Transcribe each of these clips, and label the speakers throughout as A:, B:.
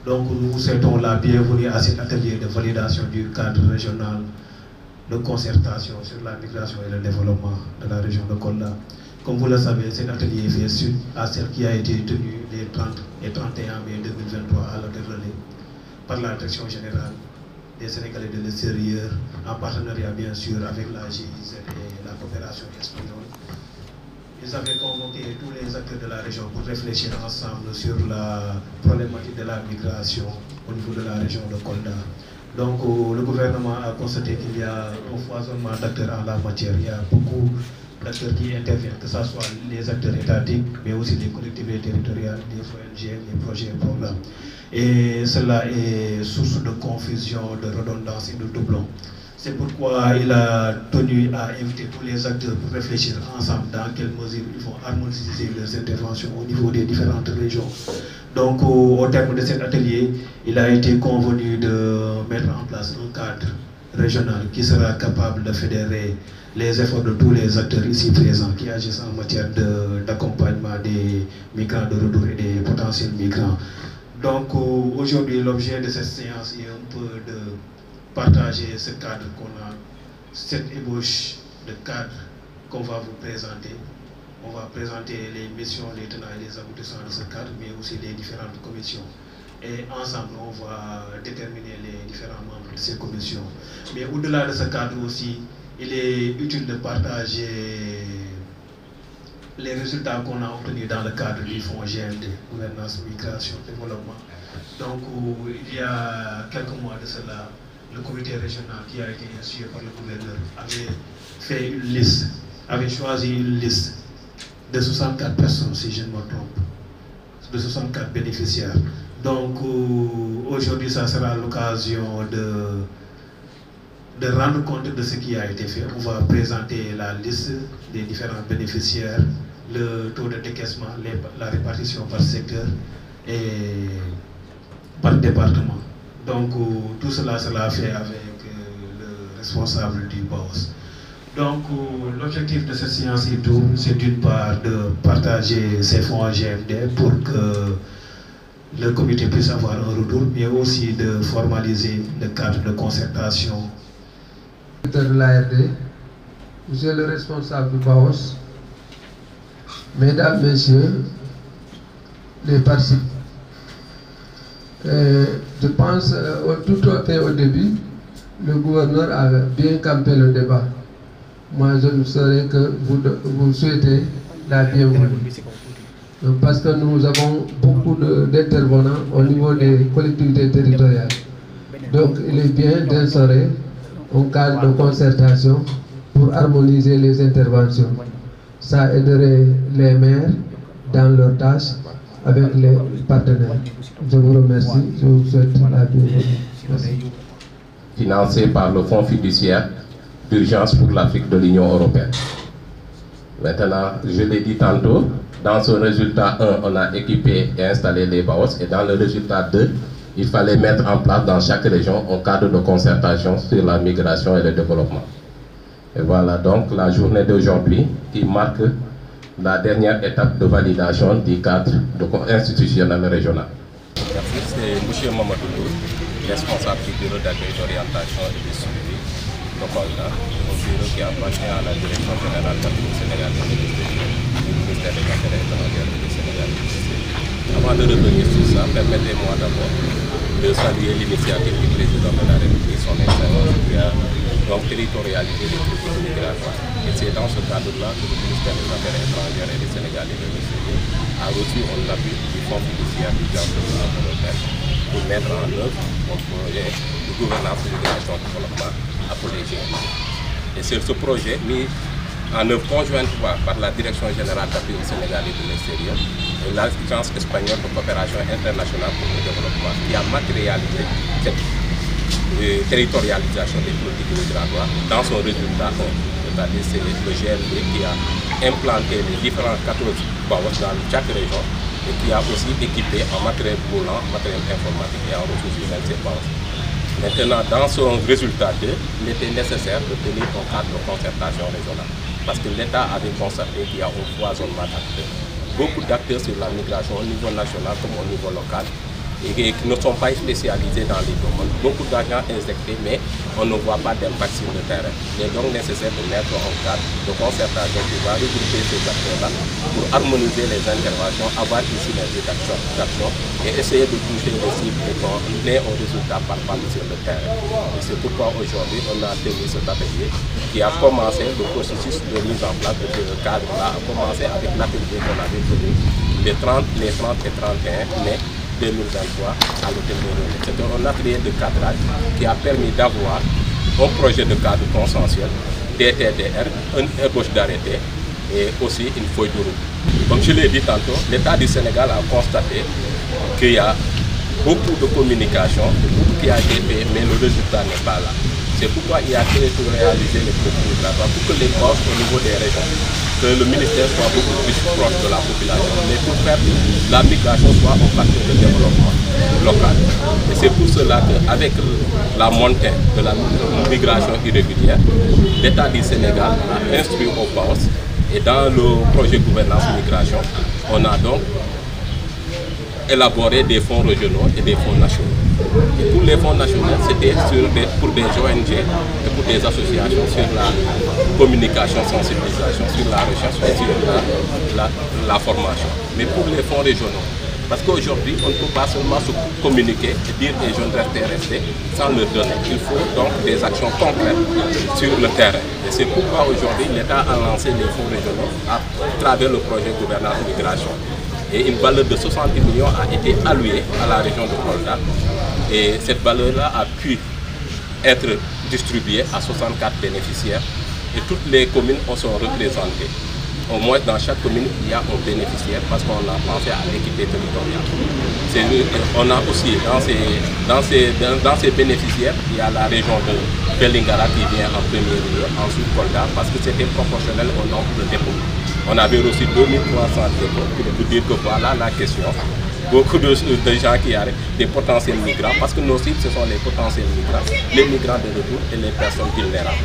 A: Donc nous souhaitons la bienvenue à cet atelier de validation du cadre régional de concertation sur la migration et le développement de la région de Kolda. Comme vous le savez, cet atelier fait suite à celle qui a été tenue les 30 et 31 mai 2023 à l'hôtel Relais par la Direction générale des Sénégalais de l'extérieur, en partenariat bien sûr avec la GIZ et la coopération espagnole. Ils avaient convoqué tous les acteurs de la région pour réfléchir ensemble sur la problématique de la migration au niveau de la région de Kolda. Donc le gouvernement a constaté qu'il y a un foisonnement d'acteurs en la matière. Il y a beaucoup d'acteurs qui interviennent, que ce soit les acteurs étatiques, mais aussi les collectivités territoriales, les ONG, les projets et programmes. Et cela est source de confusion, de redondance et de doublons. C'est pourquoi il a tenu à inviter tous les acteurs pour réfléchir ensemble dans quelle mesure ils vont harmoniser leurs interventions au niveau des différentes régions. Donc au terme de cet atelier, il a été convenu de mettre en place un cadre régional qui sera capable de fédérer les efforts de tous les acteurs ici présents qui agissent en matière d'accompagnement des migrants de retour et des potentiels migrants. Donc aujourd'hui, l'objet de cette séance est un peu de partager ce cadre qu'on a, cette ébauche de cadre qu'on va vous présenter. On va présenter les missions, les tenants et les aboutissants de ce cadre, mais aussi les différentes commissions. Et ensemble, on va déterminer les différents membres de ces commissions. Mais au-delà de ce cadre aussi, il est utile de partager les résultats qu'on a obtenus dans le cadre du fonds GMD, gouvernance, migration, développement. Donc, il y a quelques mois de cela, le comité régional qui a été institué par le gouverneur avait fait une liste, avait choisi une liste de 64 personnes, si je ne me trompe, de 64 bénéficiaires. Donc, aujourd'hui, ça sera l'occasion de rendre compte de ce qui a été fait. On va présenter la liste des différents bénéficiaires, le taux de décaissement, la répartition par secteur et par département. Donc tout cela sera fait avec le responsable du BAOS. Donc l'objectif de cette séance c'est d'une part de partager ces fonds à GMD pour que le comité puisse avoir un retour, mais aussi de formaliser le cadre de concertation.
B: De l'ARD, monsieur le responsable du BAOS, mesdames, messieurs, les participants. Je pense tout au début, le gouverneur a bien campé le débat. Moi, je ne saurais que vous souhaiter la bienvenue. Parce que nous avons beaucoup d'intervenants au niveau des collectivités territoriales. Donc, il est bien d'instaurer un cadre de concertation pour harmoniser les interventions. Ça aiderait les maires dans leurs tâches avec les partenaires. Je vous remercie, je vous souhaite la bienvenue. Merci.
C: Financé par le Fonds fiduciaire d'urgence pour l'Afrique de l'Union européenne. Maintenant, je l'ai dit tantôt, dans ce résultat 1, on a équipé et installé les BAOS, et dans le résultat 2, il fallait mettre en place dans chaque région un cadre de concertation sur la migration et le développement. Et voilà donc la journée d'aujourd'hui qui marque la dernière étape de validation du cadre institutionnel régional.
D: Merci, c'est M. Mamadou Ndour, responsable du bureau d'accueil, d'orientation et de suivi de Kolda, un bureau qui appartient à la direction générale du Sénégal et du ministère des Affaires étrangères du Sénégal. Avant de revenir sur ça, permettez-moi d'abord de saluer l'initiative du président de la République, son excellence, qui a donc territorialisé les politiques migratoires. Et c'est dans ce cadre-là que le ministère des Affaires étrangères et du Sénégal et de l'extérieur a reçu un appui du Fonds fiduciaire du Gaz de l'Union européenne pour mettre en œuvre un projet de gouvernance de migration et développement appelé GMD. Et c'est ce projet mis en œuvre conjointement par la Direction générale d'appui au Sénégal et de l'extérieur et l'Agence espagnole de coopération internationale pour le développement qui a matérialisé cette territorialisation des politiques migratoires dans son résultat 1. C'est-à-dire c'est le GMD qui a implanté les différents 14 BAOS dans chaque région et qui a aussi équipé en matériel roulant, matériel informatique et en ressources humaines ces BAOS. Maintenant, dans son résultat 2, il était nécessaire de tenir un cadre de concertation régionale parce que l'État avait constaté qu'il y a un foisonnement d'acteurs. Beaucoup d'acteurs sur la migration au niveau national comme au niveau local et qui ne sont pas spécialisés dans les domaines. Beaucoup d'argent injecté, mais on ne voit pas d'impact sur le terrain. Il est donc nécessaire de mettre en cadre de concertation qui va regrouper ces acteurs-là pour harmoniser les interventions, avoir une synergie d'action et essayer de toucher les cibles et donner un résultat palpable sur le terrain. Et c'est pourquoi aujourd'hui on a tenu cet atelier qui a commencé, le processus de mise en place de ce cadre-là a commencé avec l'atelier qu'on avait tenu les 30 et 31 mai 2023 à l'hôtel de René. C'était un atelier de cadrage qui a permis d'avoir un projet de cadre consensuel, DTDR, une ébauche d'arrêté et aussi une feuille de route. Comme je l'ai dit tantôt, l'État du Sénégal a constaté qu'il y a beaucoup de communication, beaucoup qui a été fait, mais le résultat n'est pas là. C'est pourquoi il a été réalisé les projets migratoires pour que les postes au niveau des régions, que le ministère soit beaucoup plus proche de la population, mais pour faire que la migration soit un facteur de développement local. Et c'est pour cela qu'avec la montée de la migration irrégulière, l'État du Sénégal a instruit au PAOS et dans le projet gouvernance migration, on a donc élaboré des fonds régionaux et des fonds nationaux. Et pour les fonds nationaux, c'était pour des ONG et pour des associations sur la communication, sensibilisation, sur la recherche et sur la formation. Mais pour les fonds régionaux, parce qu'aujourd'hui, on ne peut pas seulement se communiquer et dire les jeunes rester sans leur donner. Il faut donc des actions concrètes sur le terrain. Et c'est pourquoi aujourd'hui, l'État a lancé les fonds régionaux à travers le projet gouvernance migration. Et une valeur de 70 millions a été allouée à la région de Kolda. Et cette valeur-là a pu être distribuée à 64 bénéficiaires. Et toutes les communes sont représentées. Au moins dans chaque commune, il y a un bénéficiaire parce qu'on a pensé à l'équité territoriale. On a aussi dans ces bénéficiaires, il y a la région de Belingara qui vient en premier lieu, ensuite Kolda, parce que c'était proportionnel au nombre de dépôts. On avait reçu 2300 dépôts pour dire que voilà la question. Beaucoup de gens qui arrivent, des potentiels migrants, parce que nos cibles, ce sont les potentiels migrants, les migrants de retour et les personnes vulnérables.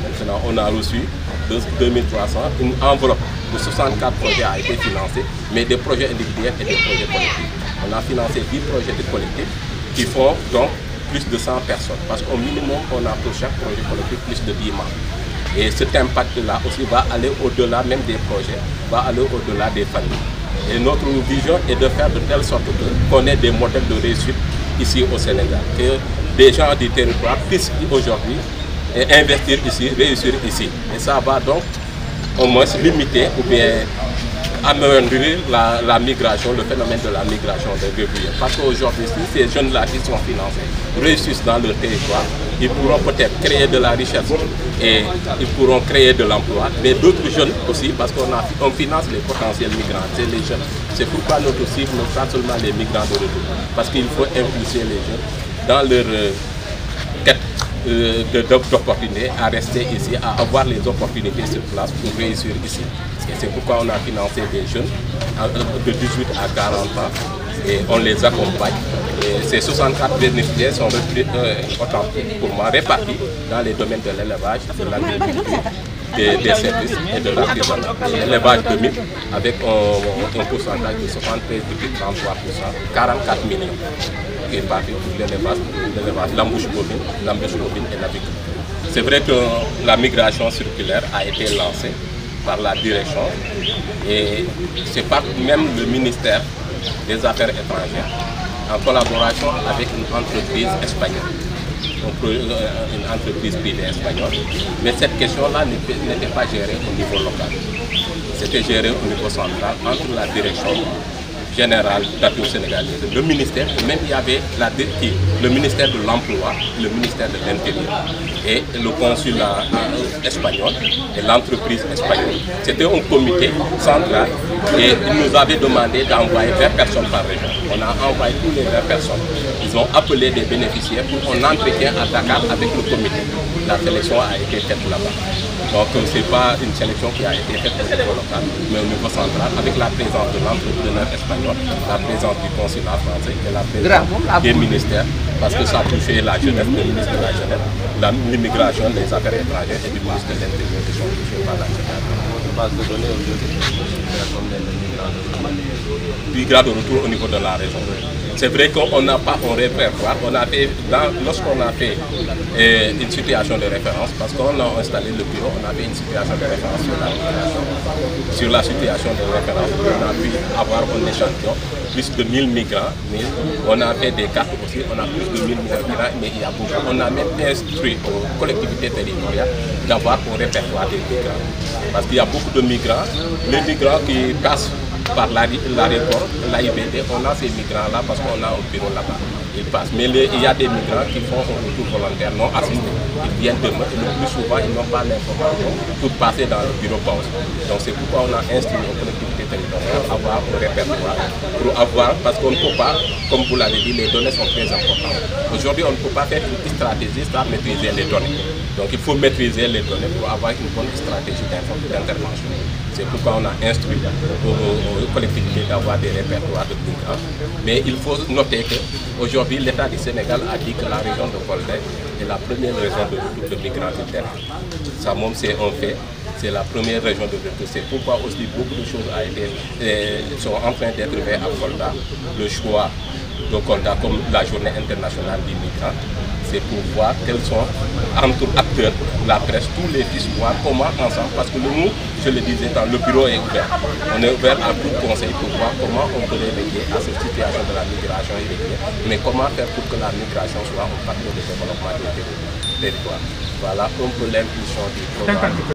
D: Maintenant, on a reçu 2300, une enveloppe de 64 projets a été financée, mais des projets individuels et des projets collectifs. On a financé 10 projets de collectifs qui font donc plus de 100 personnes, parce qu'au minimum, on a pour chaque projet collectif plus de 10 membres. Et cet impact-là aussi va aller au-delà même des projets, va aller au-delà des familles. Et notre vision est de faire de telle sorte qu'on ait des modèles de réussite ici au Sénégal, que des gens du territoire puissent aujourd'hui investir ici, réussir ici. Et ça va donc au moins limiter ou bien amoindrir la migration, le phénomène de la migration des réfugiés. Parce qu'aujourd'hui, si ces jeunes-là qui sont financés réussissent dans leur territoire, ils pourront peut-être créer de la richesse et ils pourront créer de l'emploi. Mais d'autres jeunes aussi, parce qu'on finance les potentiels migrants, c'est les jeunes. C'est pourquoi notre cible n'est pas seulement les migrants de retour. Parce qu'il faut impulser les jeunes dans leur quête d'opportunités à rester ici, à avoir les opportunités sur place pour réussir ici. Et c'est pourquoi on a financé des jeunes de 18 à 40 ans et on les accompagne. Et ces 64 bénéficiaires sont autant pour moi répartis dans les domaines de l'élevage, de l'agriculture, des services et de l'artisanat. L'élevage de mille avec un pourcentage de 73,33%, 44 millions qui est parti pour l'élevage, l'embouche bovine et l'agriculture. C'est vrai que la migration circulaire a été lancée par la direction et c'est par même le ministère des Affaires étrangères en collaboration avec une entreprise espagnole, une entreprise privée espagnole. Mais cette question-là n'était pas gérée au niveau local. C'était géré au niveau central entre la direction générale d'Atout sénégalaise, le ministère, même il y avait le ministère de l'Emploi, le ministère de l'Intérieur et le consulat espagnol et l'entreprise espagnole. C'était un comité central et ils nous avaient demandé d'envoyer 20 personnes par région. On a envoyé tous les 20 personnes. Ils ont appelé des bénéficiaires pour un entretien à Dakar avec le comité. La sélection a été faite là-bas. Donc ce n'est pas une sélection qui a été faite au niveau local, mais au niveau central, avec la présence de l'entrepreneur espagnol, la présence du consulat français et la présence des ministères, parce que ça a touché la jeunesse, le ministre de la jeunesse, l'immigration, les affaires étrangères et du ministre de l'Intérieur qui sont touchés par la migration.
E: Base de données aujourd'hui, combien de migrants
D: migrants de retour au niveau de la région. C'est vrai qu'on n'a pas un répertoire. Lorsqu'on a fait une situation de référence, parce qu'on a installé le bureau, on a fait une situation de référence sur la migration. Sur la situation de référence, on a pu avoir un échantillon, plus de 1000 migrants, mais on a fait des cartes aussi, on a plus de 1000 migrants, mais il y a beaucoup. On a même instruit aux collectivités territoriales d'avoir un répertoire des migrants. Parce qu'il y a beaucoup de migrants, les migrants qui passent par l'aéroport, l'AIBD, on a ces migrants-là parce qu'on a un bureau là-bas. Ils passent. Mais il y a des migrants qui font un retour volontaire non assisté. Ils viennent demain et le plus souvent, ils n'ont pas l'information pour passer dans le bureau pause. Donc c'est pourquoi on a instruit aux collectivités territoriales à avoir un répertoire. Pour avoir, parce qu'on ne peut pas, comme vous l'avez dit, les données sont très importantes. Aujourd'hui, on ne peut pas faire une stratégie sans maîtriser les données. Donc il faut maîtriser les données pour avoir une bonne stratégie d'intervention. C'est pourquoi on a instruit aux collectivités d'avoir des répertoires de migrants. Mais il faut noter qu'aujourd'hui, l'État du Sénégal a dit que la région de Kolda est la première région de retour de migrants internes. Ça, c'est un fait. C'est la première région de retour. C'est pourquoi aussi beaucoup de choses sont en train d'être faites à Kolda. Le choix de Kolda comme la journée internationale des migrants, c'est pour voir quels sont, entre acteurs, la presse, tous les fils, voir comment ensemble, parce que nous, je le disais, le bureau est ouvert. On est ouvert à tout conseil pour voir comment on peut remédier à cette situation de la migration irrégulière, mais comment faire pour que la migration soit un facteur de développement des territoires. Voilà un peu l'impulsion du programme.